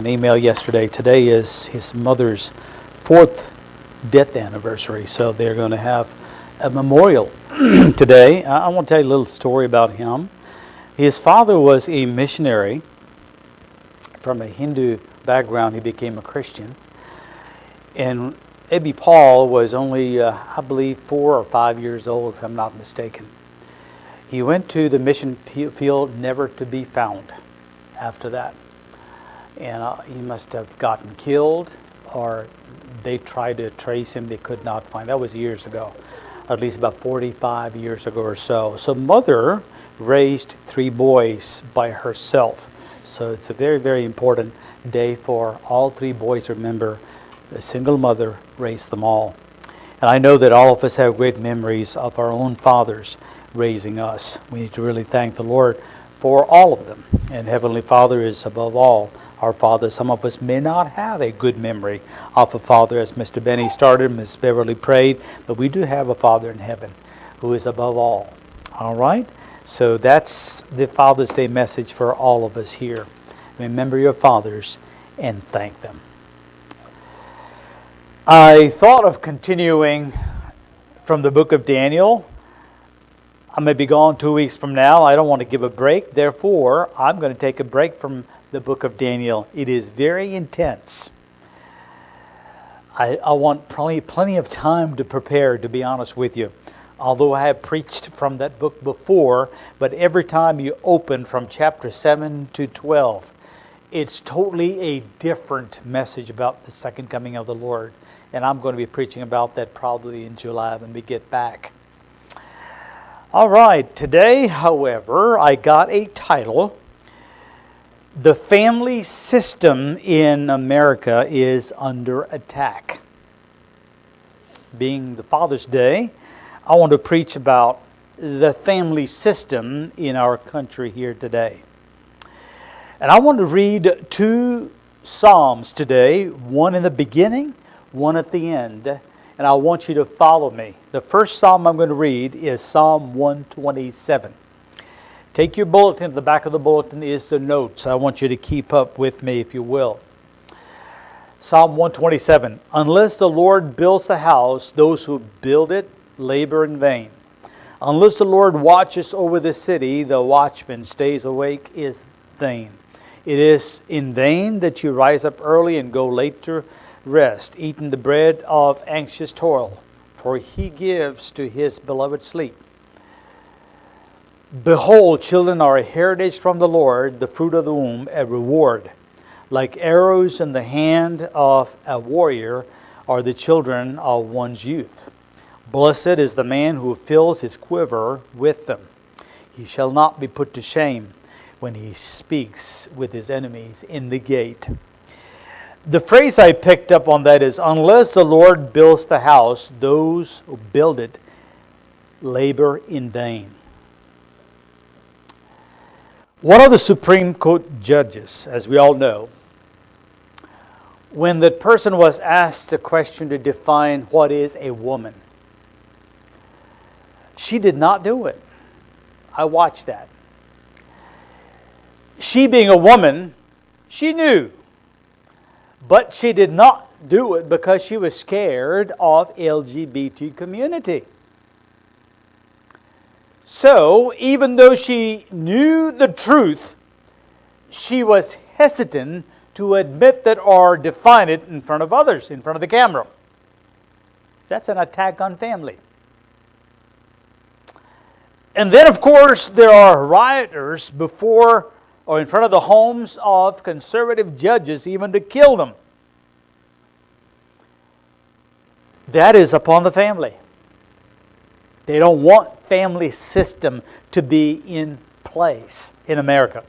An email yesterday. Today is his mother's 4th death anniversary, so they're going to have a memorial today. I want to tell you a little story about him. His father was a missionary from a Hindu background. He became a Christian, and Ebby Paul was only, I believe, 4 or 5 years old, if I'm not mistaken. He went to the mission field, never to be found after that. And he must have gotten killed, or they tried to trace him. They could not find. That was years ago, at least about 45 years ago or so. So mother raised 3 boys by herself. So it's a very, very important day for all 3 boys to remember the single mother raised them all. And I know that all of us have great memories of our own fathers raising us. We need to really thank the Lord for all of them. And Heavenly Father is above all our Father. Some of us may not have a good memory of a father, as Mr. Benny started, Ms. Beverly prayed, but we do have a Father in heaven who is above all. All right? So that's the Father's Day message for all of us here. Remember your fathers and thank them. I thought of continuing from the book of Daniel. I may be gone 2 weeks from now. I don't want to give a break. Therefore, I'm going to take a break from the book of Daniel. It is very intense. I want plenty of time to prepare, to be honest with you. Although I have preached from that book before, but every time you open from chapter 7 to 12, it's totally a different message about the second coming of the Lord. And I'm going to be preaching about that probably in July when we get back. All right, today, however, I got a title. The family system in America is under attack. Being the Father's Day, I want to preach about the family system in our country here today. And I want to read 2 Psalms today, one in the beginning, one at the end, and I want you to follow me. The first Psalm I'm going to read is Psalm 127. Take your bulletin. At the back of the bulletin is the notes. I want you to keep up with me, if you will. Psalm 127. Unless the Lord builds the house, those who build it labor in vain. Unless the Lord watches over the city, the watchman stays awake is vain. It is in vain that you rise up early and go late to rest, eating the bread of anxious toil, for he gives to his beloved sleep. Behold, children are a heritage from the Lord, the fruit of the womb, a reward. Like arrows in the hand of a warrior are the children of one's youth. Blessed is the man who fills his quiver with them. He shall not be put to shame when he speaks with his enemies in the gate. The phrase I picked up on that is, unless the Lord builds the house, those who build it labor in vain. One of the Supreme Court judges, as we all know, when the person was asked a question to define what is a woman, she did not do it. I watched that. She, being a woman, she knew, but she did not do it because she was scared of LGBT community. So, even though she knew the truth, she was hesitant to admit that or define it in front of others, in front of the camera. That's an attack on family. And then, of course, there are rioters before or in front of the homes of conservative judges, even to kill them. That is upon the family. They don't want family system to be in place in America.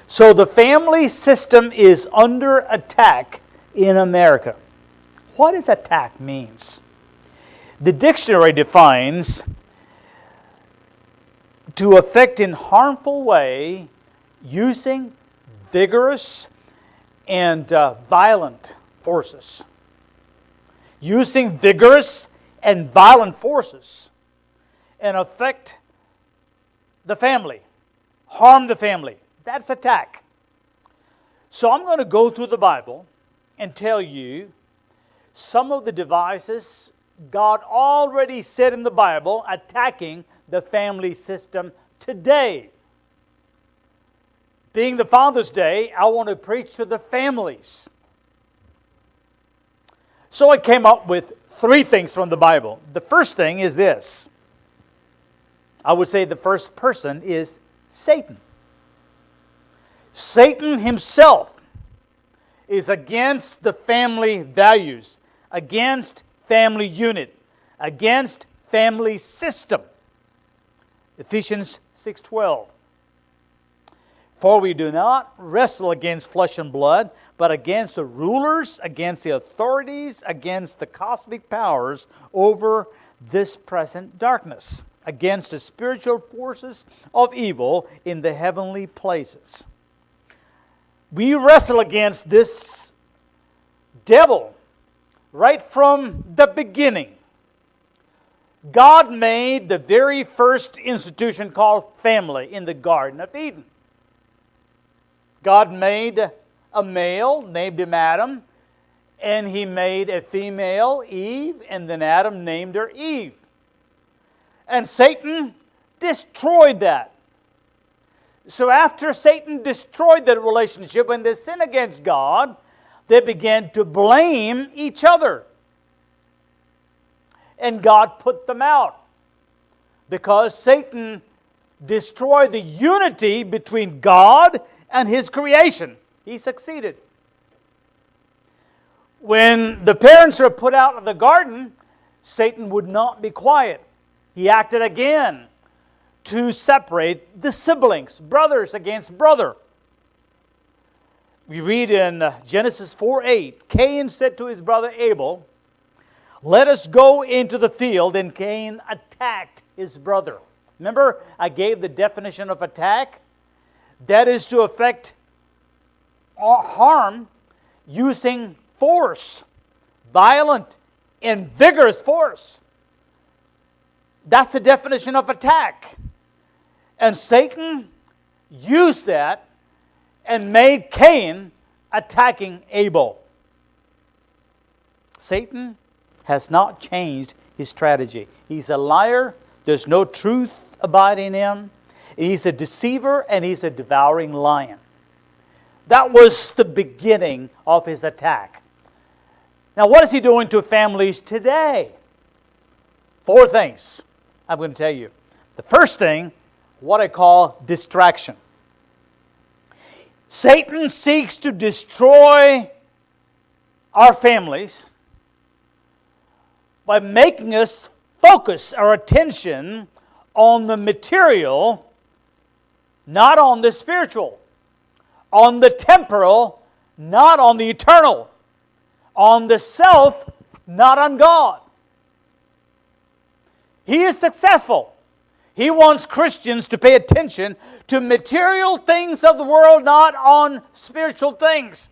So the family system is under attack in America. What does attack means? The dictionary defines to affect in harmful way using vigorous and violent forces. Using vigorous and violent forces and affect the family, harm the family. That's attack. So I'm going to go through the Bible and tell you some of the devices God already said in the Bible attacking the family system today. Being the Father's Day, I want to preach to the families. So I came up with 3 things from the Bible. The first thing is this. I would say the first person is Satan. Satan himself is against the family values, against family unit, against family system. Ephesians 6:12. For we do not wrestle against flesh and blood, but against the rulers, against the authorities, against the cosmic powers over this present darkness, against the spiritual forces of evil in the heavenly places. We wrestle against this devil right from the beginning. God made the very first institution called family in the Garden of Eden. God made a male, named him Adam, and He made a female, Eve, and then Adam named her Eve. And Satan destroyed that. So after Satan destroyed that relationship, when they sinned against God, they began to blame each other. And God put them out because Satan destroyed the unity between God and His creation. He succeeded. When the parents were put out of the garden, Satan would not be quiet. He acted again to separate the siblings, brothers against brother. We read in Genesis 4:8, Cain said to his brother Abel, "Let us go into the field," and Cain attacked his brother. Remember, I gave the definition of attack. That is to affect harm using force, violent and vigorous force. That's the definition of attack. And Satan used that and made Cain attacking Abel. Satan has not changed his strategy. He's a liar. There's no truth abiding in him. He's a deceiver and he's a devouring lion. That was the beginning of his attack. Now, what is he doing to families today? 4 things I'm going to tell you. The first thing, what I call distraction. Satan seeks to destroy our families by making us focus our attention on the material, not on the spiritual, on the temporal, not on the eternal, on the self, not on God. He is successful. He wants Christians to pay attention to material things of the world, not on spiritual things.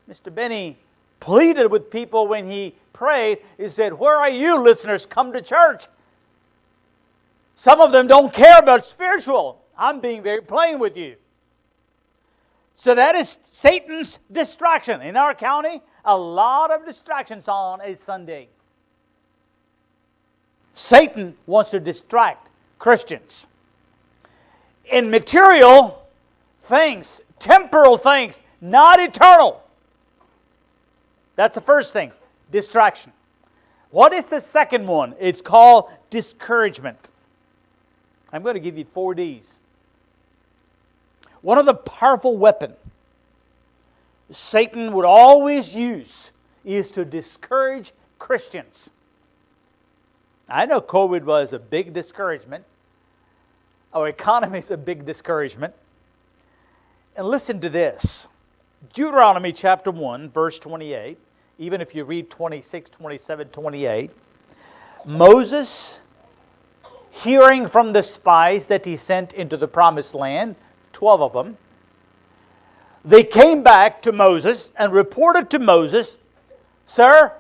Mr. Benny pleaded with people when he prayed. He said, "Where are you, listeners? Come to church." Some of them don't care about spiritual. I'm being very plain with you. So that is Satan's distraction. In our county, a lot of distractions on a Sunday. Satan wants to distract Christians in material things, temporal things, not eternal. That's the first thing, distraction. What is the second one? It's called discouragement. I'm going to give you 4 Ds. One of the powerful weapons Satan would always use is to discourage Christians. I know COVID was a big discouragement. Our economy is a big discouragement. And listen to this. Deuteronomy chapter 1, verse 28, even if you read 26, 27, 28, Moses, hearing from the spies that he sent into the promised land, 12 of them, they came back to Moses and reported to Moses, "Sir,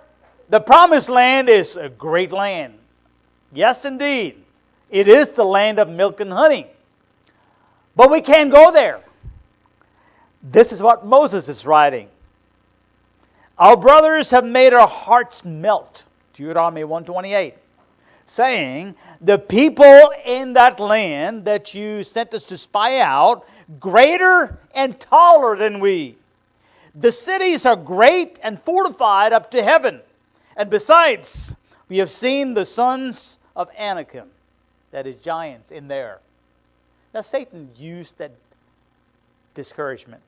the promised land is a great land. Yes, indeed. It is the land of milk and honey. But we can't go there. This is what Moses is writing. Our brothers have made our hearts melt, Deuteronomy 128, saying, the people in that land that you sent us to spy out, greater and taller than we. The cities are great and fortified up to heaven. And besides, we have seen the sons of Anakim, that is giants, in there. Now Satan used that discouragement.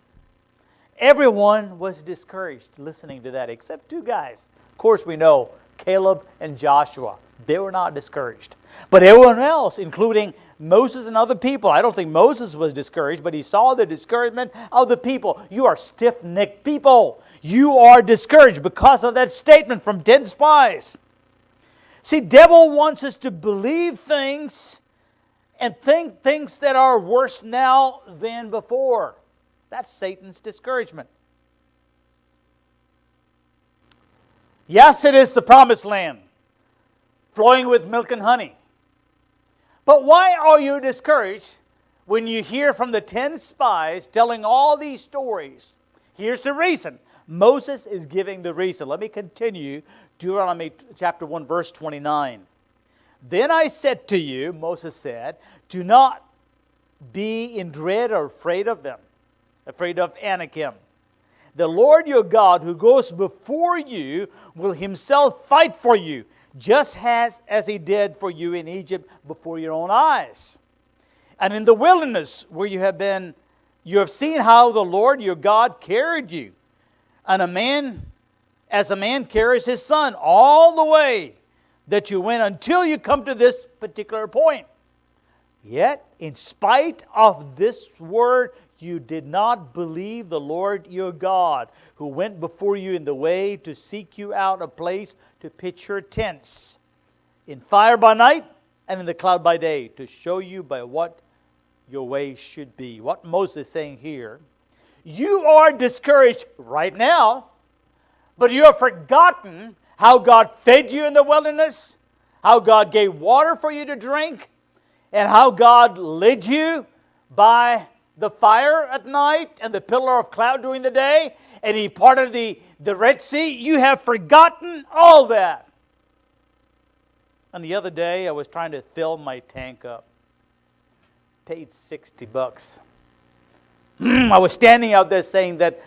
Everyone was discouraged listening to that, except two guys. Of course we know, Caleb and Joshua. They were not discouraged. But everyone else, including Moses and other people, I don't think Moses was discouraged, but he saw the discouragement of the people. You are stiff-necked people. You are discouraged because of that statement from 10 spies. See, devil wants us to believe things and think things that are worse now than before. That's Satan's discouragement. Yes, it is the promised land, flowing with milk and honey. But why are you discouraged when you hear from the 10 spies telling all these stories? Here's the reason. Moses is giving the reason. Let me continue. Deuteronomy chapter 1, verse 29. Then I said to you, Moses said, do not be in dread or afraid of them, afraid of Anakim. The Lord your God who goes before you will himself fight for you, just as he did for you in Egypt before your own eyes. And in the wilderness where you have seen how the Lord your God carried you, and as a man carries his son all the way that you went until you come to this particular point. Yet, in spite of this word, you did not believe the Lord your God, who went before you in the way to seek you out a place to pitch your tents, in fire by night and in the cloud by day, to show you by what your way should be. What Moses is saying here, you are discouraged right now, but you have forgotten how God fed you in the wilderness, how God gave water for you to drink, and how God led you by the fire at night and the pillar of cloud during the day, and He parted the Red Sea. You have forgotten all that. And the other day, I was trying to fill my tank up. Paid $60. I was standing out there saying that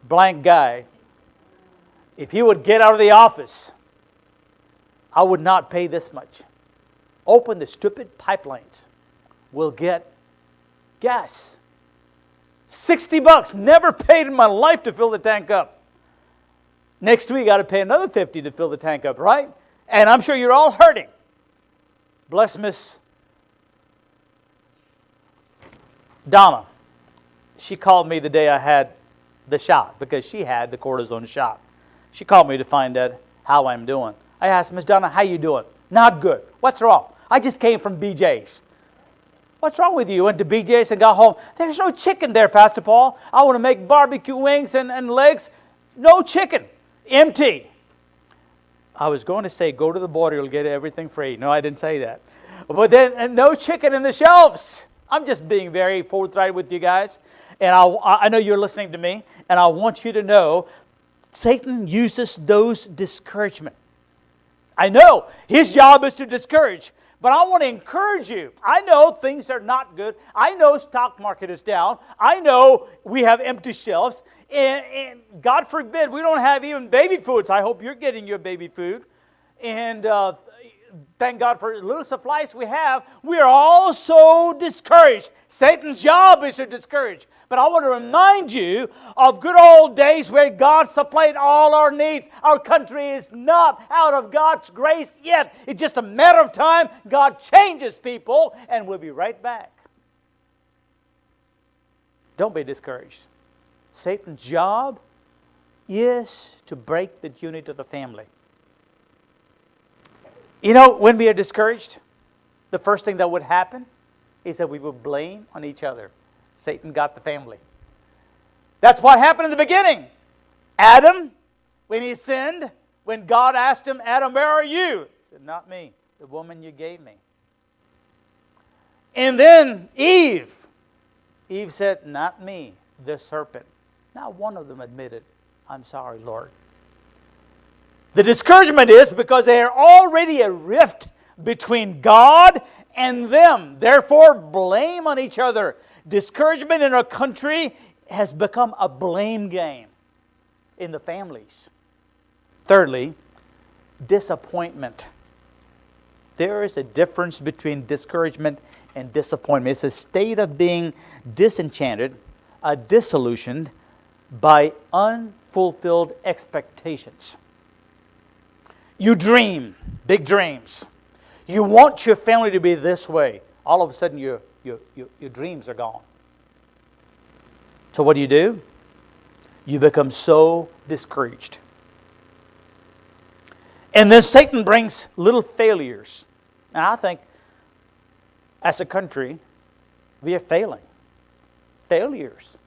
blank guy, if he would get out of the office, I would not pay this much. Open the stupid pipelines. We'll get gas. $60. Never paid in my life to fill the tank up. Next week, I got to pay another $50 to fill the tank up, right? And I'm sure you're all hurting. Bless Miss Donna. She called me the day I had the shot, because she had the cortisone shot. She called me to find out how I'm doing. I asked, Miss Donna, how you doing? Not good. What's wrong? I just came from BJ's. What's wrong with you? Went to BJ's and got home. There's no chicken there, Pastor Paul. I want to make barbecue wings and legs. No chicken. Empty. I was going to say, go to the border, you'll get everything free. No, I didn't say that. But then, no chicken in the shelves. I'm just being very forthright with you guys. And I know you're listening to me. And I want you to know, Satan uses those discouragement. I know his job is to discourage. But I want to encourage you. I know things are not good. I know stock market is down. I know we have empty shelves. And God forbid, we don't have even baby foods. I hope you're getting your baby food. And thank God for the little supplies we have. We are all so discouraged. Satan's job is to discourage. But I want to remind you of good old days where God supplied all our needs. Our country is not out of God's grace yet. It's just a matter of time. God changes people, and we'll be right back. Don't be discouraged. Satan's job is to break the unity of the family. You know, when we are discouraged, the first thing that would happen is that we would blame on each other. Satan got the family. That's what happened in the beginning. Adam, when he sinned, when God asked him, Adam, where are you? He said, not me, the woman you gave me. And then Eve, Eve said, not me, the serpent. Not one of them admitted, I'm sorry, Lord. The discouragement is because there already a rift between God and them. Therefore, blame on each other. Discouragement in our country has become a blame game in the families. Thirdly, disappointment. There is a difference between discouragement and disappointment. It's a state of being disenchanted, disillusioned by unfulfilled expectations. You dream big dreams. You want your family to be this way. All of a sudden, your dreams are gone. So what do? You become so discouraged. And then Satan brings little failures. And I think, as a country, we are failing. Failures.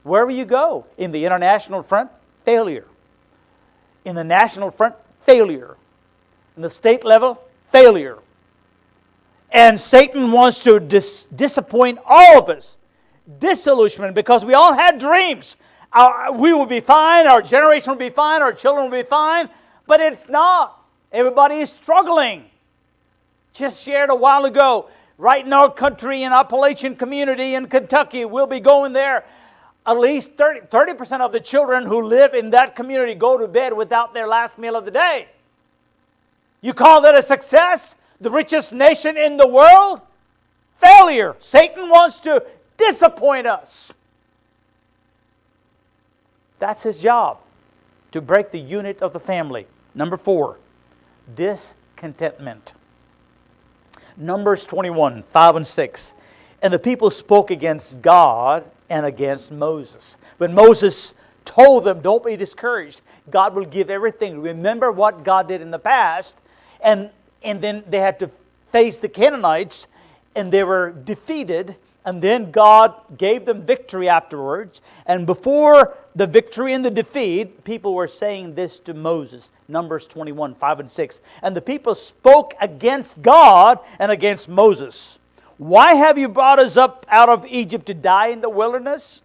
Wherever you go, in the international front, failure. In the national front, failure. In the state level, failure. And Satan wants to disappoint all of us. Disillusionment, because we all had dreams. We will be fine, our generation will be fine, our children will be fine, but it's not. Everybody is struggling. Just shared a while ago, right in our country, in Appalachian community in Kentucky, we'll be going there. At least 30% of the children who live in that community go to bed without their last meal of the day. You call that a success? The richest nation in the world? Failure. Satan wants to disappoint us. That's his job, to break the unit of the family. Number 4, discontentment. Numbers 21, 5 and 6. And the people spoke against God and against Moses. When Moses told them, don't be discouraged, God will give everything. Remember what God did in the past. And then they had to face the Canaanites, and they were defeated. And then God gave them victory afterwards. And before the victory and the defeat, people were saying this to Moses. Numbers 21, 5 and 6. And the people spoke against God and against Moses. Why have you brought us up out of Egypt to die in the wilderness?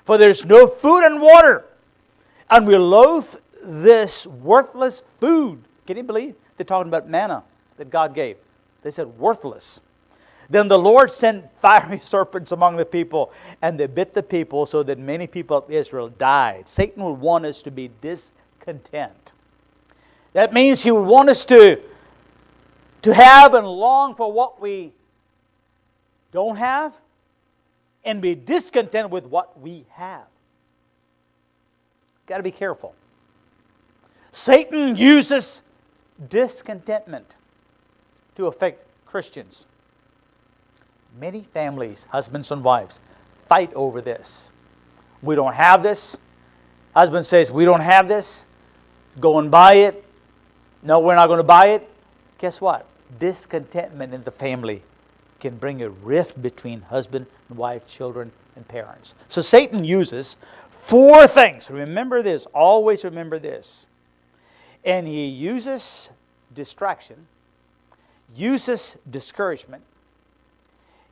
For there's no food and water, and we loathe this worthless food. Can you believe? They're talking about manna that God gave. They said worthless. Then the Lord sent fiery serpents among the people, and they bit the people so that many people of Israel died. Satan would want us to be discontent. That means he would want us to have and long for what we don't have, and be discontent with what we have. Got to be careful. Satan uses discontentment to affect Christians. Many families, husbands and wives, fight over this. We don't have this. Husband says, we don't have this. Go and buy it. No, we're not going to buy it. Guess what? Discontentment in the family can bring a rift between husband and wife, children and parents. So Satan uses 4 things. Remember this. Always remember this. And he uses distraction, uses discouragement,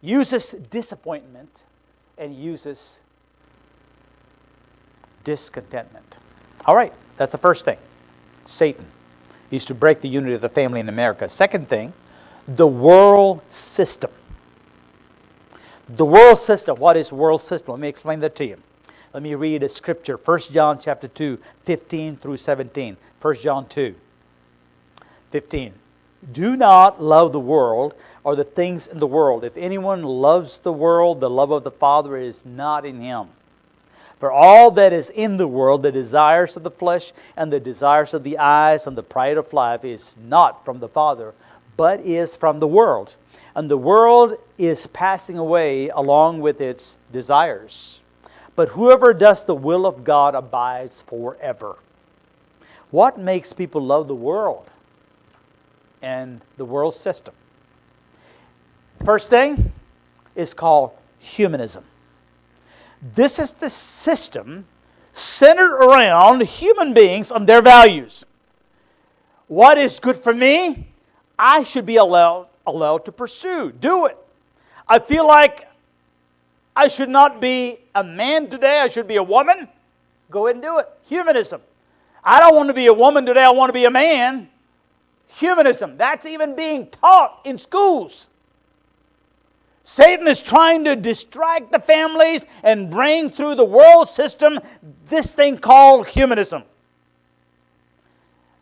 uses disappointment, and uses discontentment. All right, that's the first thing. Satan. He's to break the unity of the family in America. Second thing, the world system. The world system. What is world system? Let me explain that to you. Let me read a scripture. 1 John chapter 2, 15 through 17. 1 John 2, 15. Do not love the world or the things in the world. If anyone loves the world, the love of the Father is not in him. For all that is in the world, the desires of the flesh and the desires of the eyes and the pride of life is not from the Father, but is from the world. And the world is passing away along with its desires. But whoever does the will of God abides forever. What makes people love the world and the world system? First thing is called humanism. This is the system centered around human beings and their values. What is good for me, I should be allowed to pursue. Do it. I feel like I should not be a man today, I should be a woman. Go ahead and do it. Humanism. I don't want to be a woman today, I want to be a man. Humanism. That's even being taught in schools. Satan is trying to distract the families and bring through the world system this thing called humanism.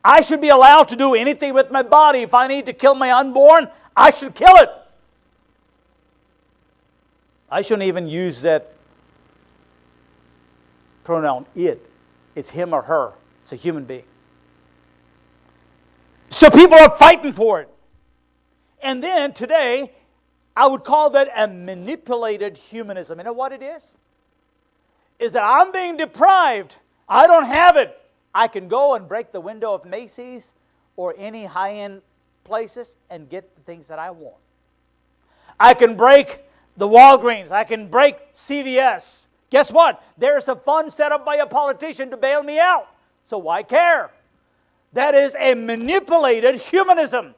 I should be allowed to do anything with my body. If I need to kill my unborn, I should kill it. I shouldn't even use that pronoun it. It's him or her. It's a human being. So people are fighting for it. And then today, I would call that a manipulated humanism. You know what it is? Is that I'm being deprived. I don't have it. I can go and break the window of Macy's or any high-end places and get the things that I want. I can break the Walgreens. I can break CVS. Guess what? There's a fund set up by a politician to bail me out. So why care? That is a manipulated humanism.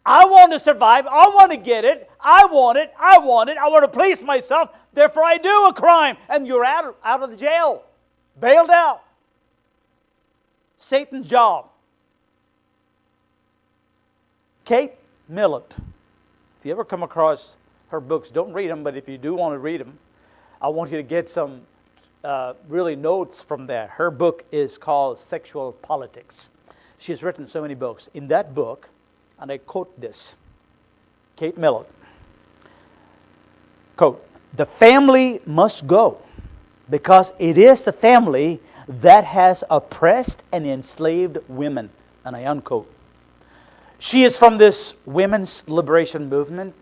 I want to survive. I want to get it. I want it. I want it. I want to please myself. Therefore, I do a crime. And you're out of the jail. Bailed out. Satan's job. Kate Millett. If you ever come across her books, don't read them, but if you do want to read them, I want you to get some really notes from that. Her book is called Sexual Politics. She's written so many books. In that book, and I quote this, Kate Millett, quote, "The family must go because it is the family that has oppressed and enslaved women." And I unquote. She is from this women's liberation movement.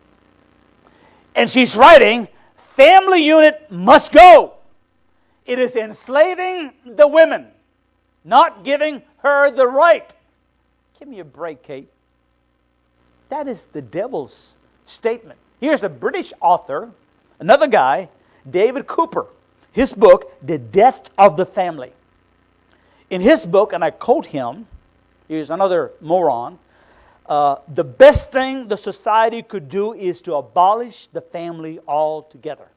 And she's writing, family unit must go. It is enslaving the women, not giving her the right. Give me a break, Kate. That is the devil's statement. Here's a British author, another guy, David Cooper. His book, The Death of the Family. In his book, and I quote him, here's another moron, the best thing the society could do is to abolish the family altogether.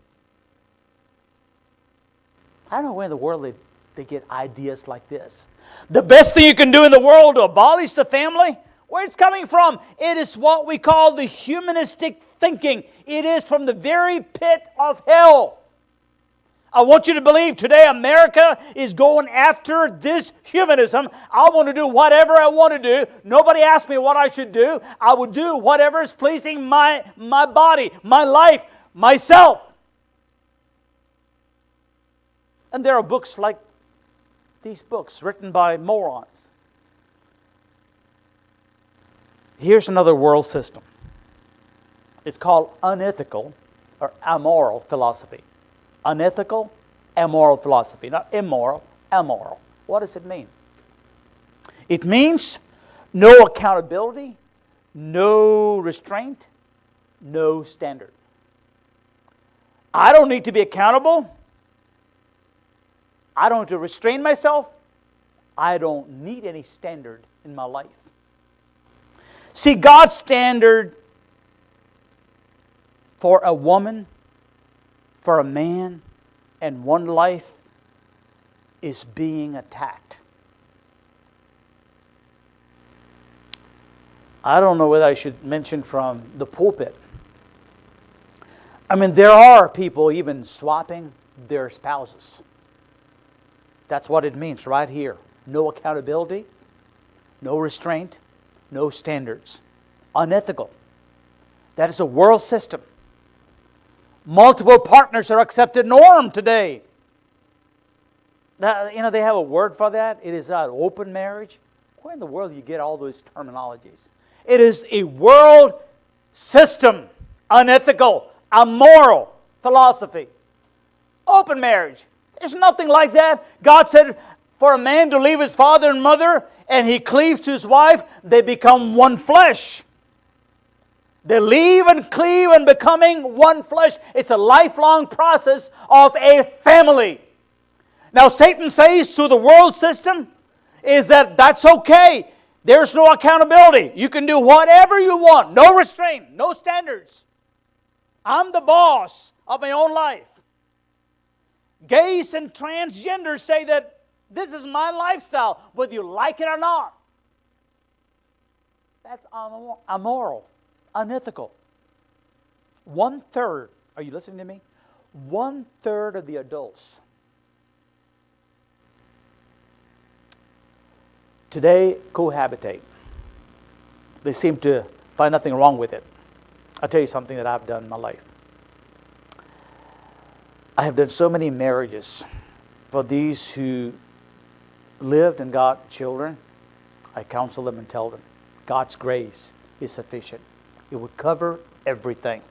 I don't know where in the world they get ideas like this. The best thing you can do in the world to abolish the family? Where it's coming from? It is what we call the humanistic thinking. It is from the very pit of hell. I want you to believe today America is going after this humanism. I want to do whatever I want to do. Nobody asked me what I should do. I would do whatever is pleasing my body, my life, myself. And there are books like these books written by morons. Here's another world system. It's called unethical or immoral philosophy. Unethical, immoral philosophy. Not immoral, immoral. What does it mean? It means no accountability, no restraint, no standard. I don't need to be accountable. I don't have to restrain myself. I don't need any standard in my life. See, God's standard for a woman, for a man, and one life is being attacked. I don't know whether I should mention from the pulpit. I mean, there are people even swapping their spouses. That's what it means right here. No accountability, no restraint, no standards. Unethical. That is a world system. Multiple partners are accepted norm today. Now, they have a word for that. It is an open marriage. Where in the world do you get all those terminologies? It is a world system. Unethical, immoral philosophy. Open marriage. There's nothing like that. God said for a man to leave his father and mother and he cleaves to his wife, they become one flesh. They leave and cleave and becoming one flesh. It's a lifelong process of a family. Now Satan says through the world system is that that's okay. There's no accountability. You can do whatever you want. No restraint, no standards. I'm the boss of my own life. Gays and transgenders say that this is my lifestyle, whether you like it or not. That's immoral, unethical. 1/3, are you listening to me? 1/3 of the adults today cohabitate. They seem to find nothing wrong with it. I'll tell you something that I've done in my life. I have done so many marriages for these who lived and got children. I counsel them and tell them God's grace is sufficient. It will cover everything.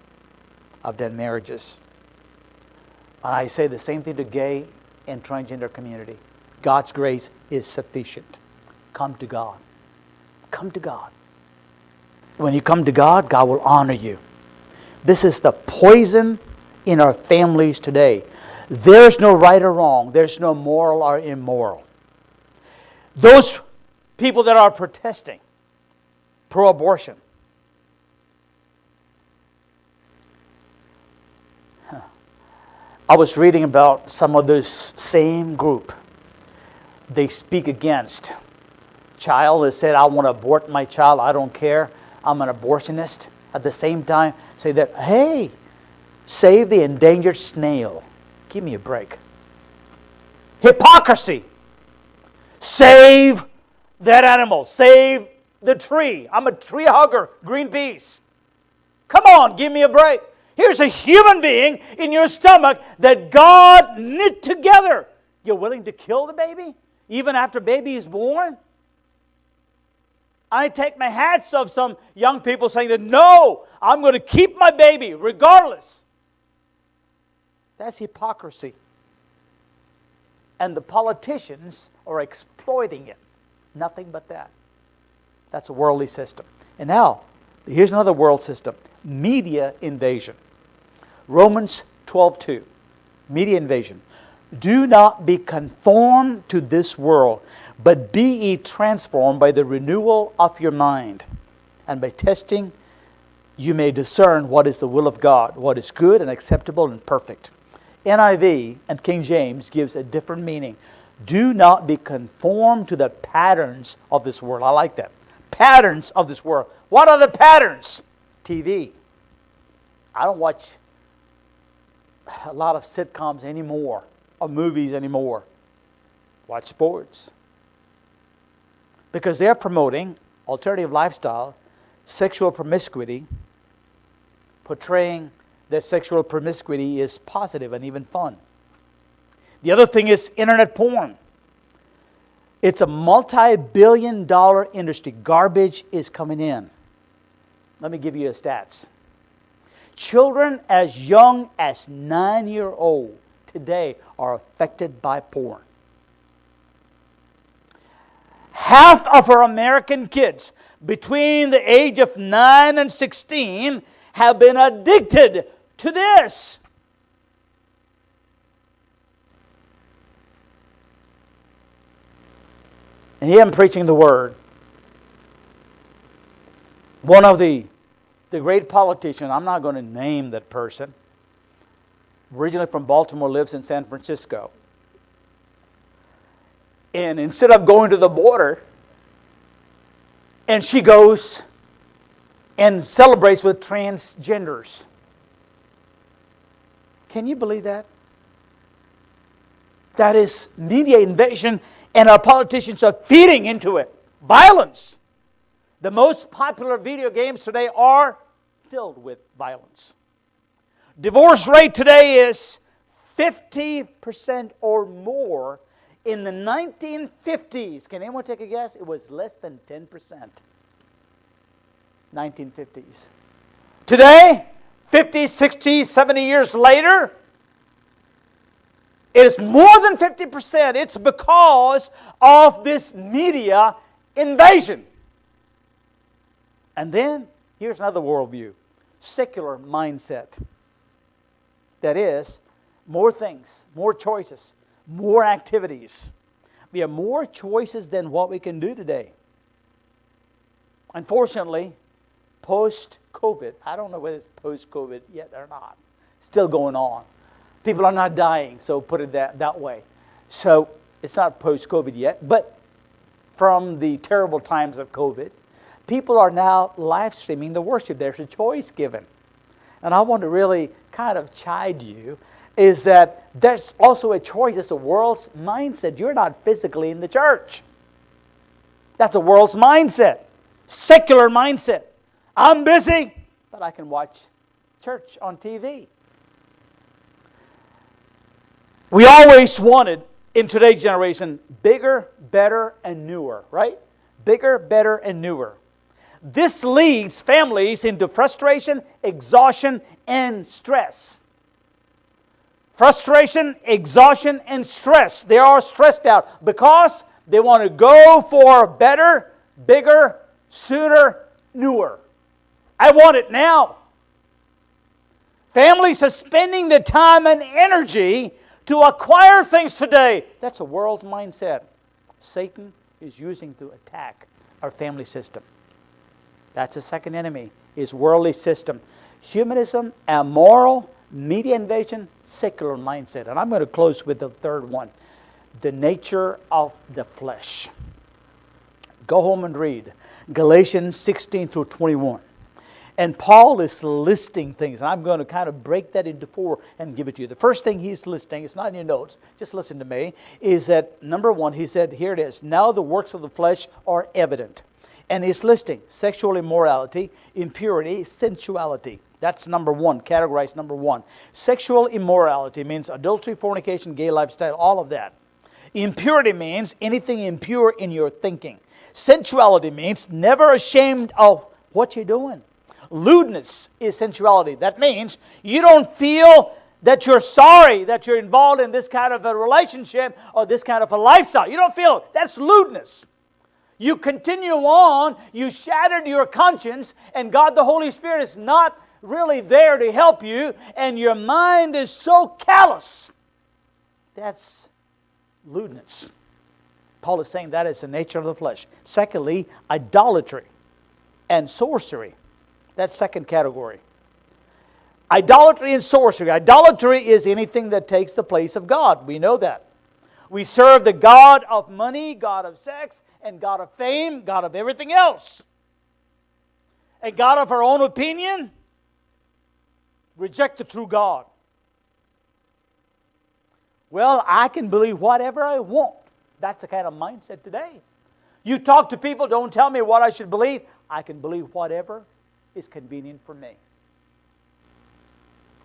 I've done marriages. And I say the same thing to gay and transgender community. God's grace is sufficient. Come to God. Come to God. When you come to God, God will honor you. This is the poison in our families today. There's no right or wrong. There's no moral or immoral. Those people that are protesting pro-abortion, I was reading about some of this same group. They speak against. Child has said, I want to abort my child. I don't care. I'm an abortionist. At the same time, say that, hey, save the endangered snail. Give me a break. Hypocrisy. Save that animal. Save the tree. I'm a tree hugger. Greenpeace. Come on, give me a break. Here's a human being in your stomach that God knit together. You're willing to kill the baby even after baby is born? I take my hats off some young people saying that, no, I'm going to keep my baby regardless. That's hypocrisy. And the politicians are exploiting it. Nothing but that. That's a worldly system. And now, here's another world system. Media invasion. Romans 12:2. Media invasion. Do not be conformed to this world, but be ye transformed by the renewal of your mind. And by testing, you may discern what is the will of God, what is good and acceptable and perfect. NIV and King James gives a different meaning. Do not be conformed to the patterns of this world. I like that. Patterns of this world. What are the patterns? TV. I don't watch a lot of sitcoms anymore, or movies anymore. Watch sports. Because they're promoting alternative lifestyle, sexual promiscuity, portraying that sexual promiscuity is positive and even fun. The other thing is internet porn. It's a multi-billion-dollar industry. Garbage is coming in. Let me give you the stats. Children as young as 9-year-old today are affected by porn. Half of our American kids between the age of 9 and 16 have been addicted to this. And here I'm preaching the Word. One of the great politician, I'm not going to name that person, originally from Baltimore, lives in San Francisco. And instead of going to the border, and she goes and celebrates with transgenders. Can you believe that? That is media invasion, and our politicians are feeding into it. Violence. The most popular video games today are filled with violence. Divorce rate today is 50% or more. In the 1950s, can anyone take a guess? It was less than 10%. 1950s. Today, 50, 60, 70 years later, it is more than 50%. It's because of this media invasion. And then, here's another worldview. Secular mindset. That is, more things, more choices, more activities. We have more choices than what we can do today. Unfortunately, post-COVID, I don't know whether it's post-COVID yet or not, still going on. People are not dying, so put it that way. So it's not post-COVID yet, but from the terrible times of COVID, people are now live streaming the worship. There's a choice given. And I want to really kind of chide you, is that there's also a choice. It's the world's mindset. You're not physically in the church. That's a world's mindset. Secular mindset. I'm busy, but I can watch church on TV. We always wanted, in today's generation, bigger, better, and newer, right? Bigger, better, and newer. This leads families into frustration, exhaustion, and stress. Frustration, exhaustion, and stress. They are stressed out because they want to go for better, bigger, sooner, newer. I want it now. Families are spending the time and energy to acquire things today. That's a world's mindset. Satan is using to attack our family system. That's the second enemy, is worldly system. Humanism, immoral, media invasion, secular mindset. And I'm going to close with the third one, the nature of the flesh. Go home and read Galatians 16 through 21. And Paul is listing things, and I'm going to kind of break that into four and give it to you. The first thing he's listing, it's not in your notes, just listen to me, is that number one, he said, here it is, now the works of the flesh are evident. And he's listing sexual immorality, impurity, sensuality. That's number one, categorized number one. Sexual immorality means adultery, fornication, gay lifestyle, all of that. Impurity means anything impure in your thinking. Sensuality means never ashamed of what you're doing. Lewdness is sensuality. That means you don't feel that you're sorry that you're involved in this kind of a relationship or this kind of a lifestyle. You don't feel it. That's lewdness. You continue on, you shattered your conscience, and God the Holy Spirit is not really there to help you, and your mind is so callous. That's lewdness. Paul is saying that is the nature of the flesh. Secondly, idolatry and sorcery. That's second category. Idolatry and sorcery. Idolatry is anything that takes the place of God. We know that. We serve the God of money, God of sex, and God of fame, God of everything else. A God of our own opinion. Reject the true God. Well, I can believe whatever I want. That's the kind of mindset today. You talk to people, don't tell me what I should believe. I can believe whatever is convenient for me.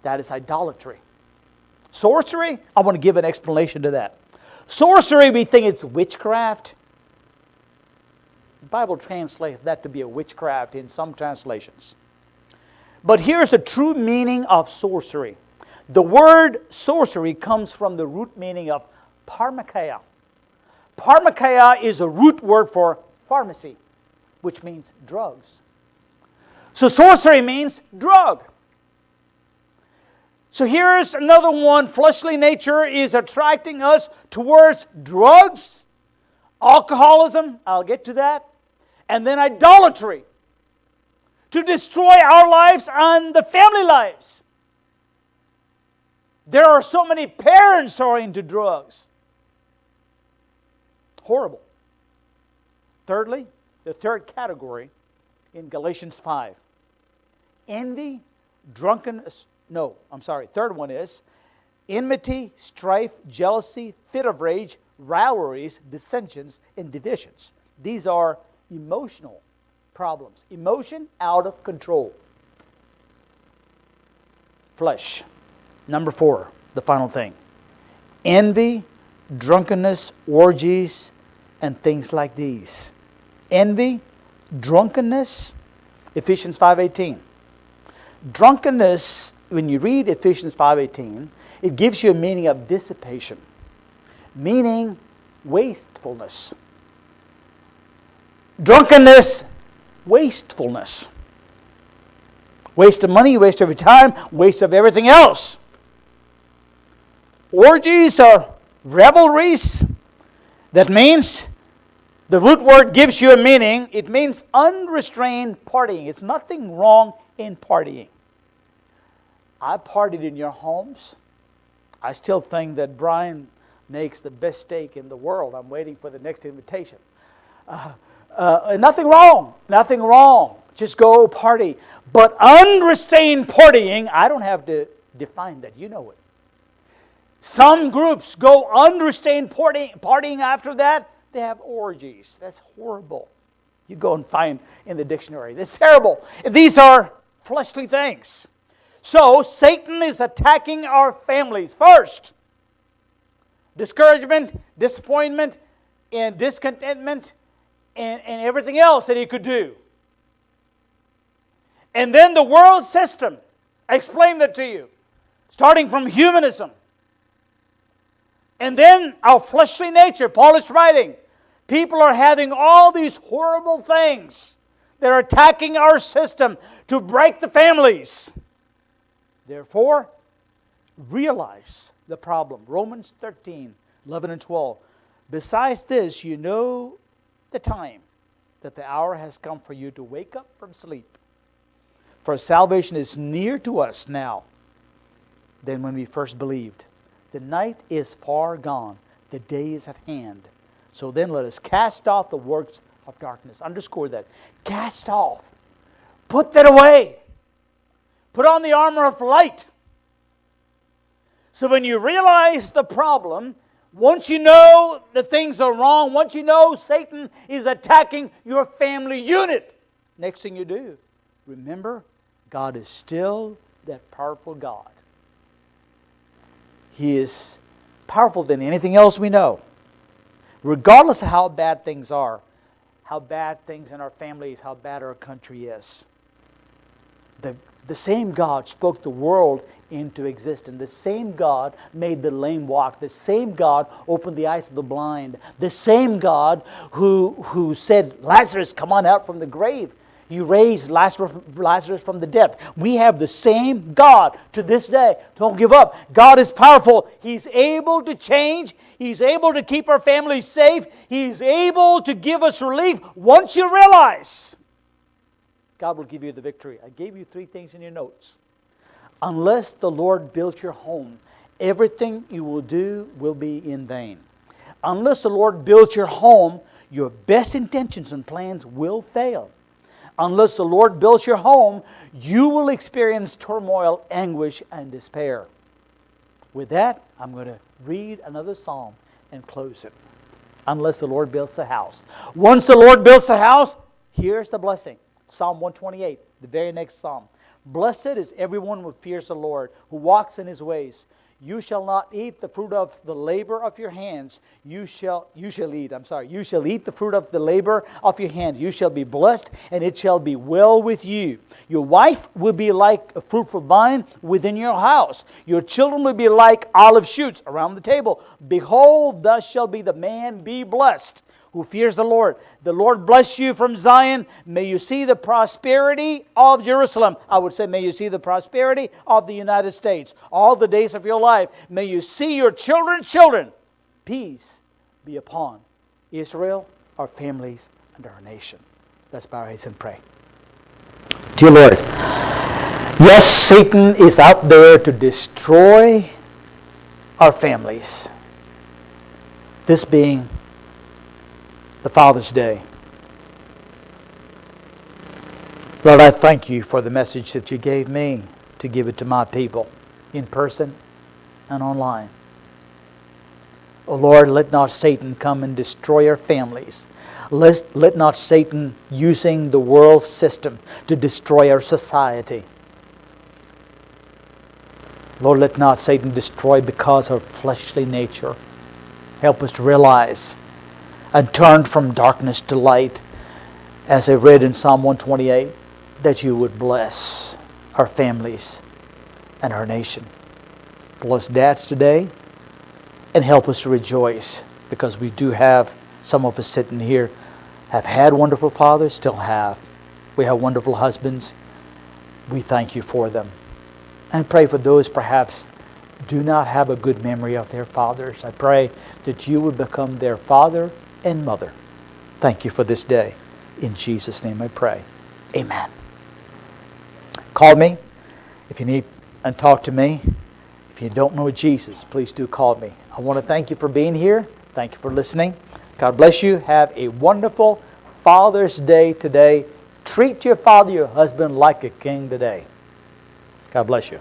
That is idolatry. Sorcery, I want to give an explanation to that. Sorcery, we think it's witchcraft. The Bible translates that to be a witchcraft in some translations. But here's the true meaning of sorcery. The word sorcery comes from the root meaning of pharmakeia. Pharmakeia is a root word for pharmacy, which means drugs. So sorcery means drug. So here's another one. Fleshly nature is attracting us towards drugs, alcoholism, I'll get to that, and then idolatry, to destroy our lives and the family lives. There are so many parents who are into drugs. Horrible. Thirdly, the third category in Galatians 5. Envy, drunkenness. Third one is enmity, strife, jealousy, fit of rage, rivalries, dissensions, and divisions. These are emotional problems. Emotion out of control. Flesh. Number 4, the final thing. Envy, drunkenness, orgies, and things like these. Envy, drunkenness, Ephesians 5:18. Drunkenness, when you read Ephesians 5:18, it gives you a meaning of dissipation, meaning wastefulness. Drunkenness, wastefulness. Waste of money, waste of your time, waste of everything else. Orgies are revelries. That means, the root word gives you a meaning. It means unrestrained partying. It's nothing wrong in partying. I partied in your homes. I still think that Brian makes the best steak in the world. I'm waiting for the next invitation. Nothing wrong. Nothing wrong. Just go party. But unrestrained partying, I don't have to define that. You know it. Some groups go unrestrained partying after that. They have orgies. That's horrible. You go and find in the dictionary. That's terrible. These are fleshly things. So Satan is attacking our families first. Discouragement, disappointment, and discontentment, and everything else that he could do. And then the world system. I explained that to you. Starting from humanism. And then our fleshly nature. Paul is writing. People are having all these horrible things that are attacking our system to break the families. Therefore, realize the problem. Romans 13, 11 and 12. Besides this, you know the time, that the hour has come for you to wake up from sleep. For salvation is near to us now than when we first believed. The night is far gone, the day is at hand. So then let us cast off the works of darkness. Underscore that. Cast off. Put that away. Put on the armor of light. So when you realize the problem, once you know that things are wrong, once you know Satan is attacking your family unit, next thing you do, remember, God is still that powerful God. He is powerful than anything else we know. Regardless of how bad things are, how bad things in our families, how bad our country is. The same God spoke the world into existence. The same God made the lame walk. The same God opened the eyes of the blind. The same God who said, Lazarus, come on out from the grave. He raised Lazarus from the dead. We have the same God to this day. Don't give up. God is powerful. He's able to change. He's able to keep our families safe. He's able to give us relief. Once you realize, God will give you the victory. I gave you 3 things in your notes. Unless the Lord builds your home, everything you will do will be in vain. Unless the Lord builds your home, your best intentions and plans will fail. Unless the Lord builds your home, you will experience turmoil, anguish, and despair. With that, I'm going to read another psalm and close it. Unless the Lord builds the house. Once the Lord builds the house, here's the blessing. Psalm 128, the very next psalm. Blessed is everyone who fears the Lord, who walks in His ways. You shall not eat the fruit of the labor of your hands. You shall eat the fruit of the labor of your hands. You shall be blessed, and it shall be well with you. Your wife will be like a fruitful vine within your house. Your children will be like olive shoots around the table. Behold, thus shall be the man be blessed who fears the Lord. The Lord bless you from Zion. May you see the prosperity of Jerusalem. I would say, may you see the prosperity of the United States. All the days of your life. May you see your children's children. Peace be upon Israel, our families, and our nation. Let's bow our heads and pray. Dear Lord, yes, Satan is out there to destroy our families. This being the Father's Day. Lord, I thank you for the message that you gave me to give it to my people in person and online. Oh Lord, let not Satan come and destroy our families. Let not Satan using the world system to destroy our society. Lord, let not Satan destroy because of fleshly nature. Help us to realize and turn from darkness to light, as I read in Psalm 128, that you would bless our families and our nation. Bless dads today, and help us to rejoice, because we do have, some of us sitting here, have had wonderful fathers, still have. We have wonderful husbands. We thank you for them. And pray for those perhaps do not have a good memory of their fathers. I pray that you would become their father and mother. Thank you for this day. In Jesus' name I pray. Amen. Call me if you need and talk to me. If you don't know Jesus, please do call me. I want to thank you for being here. Thank you for listening. God bless you. Have a wonderful Father's Day today. Treat your father, your husband, like a king today. God bless you.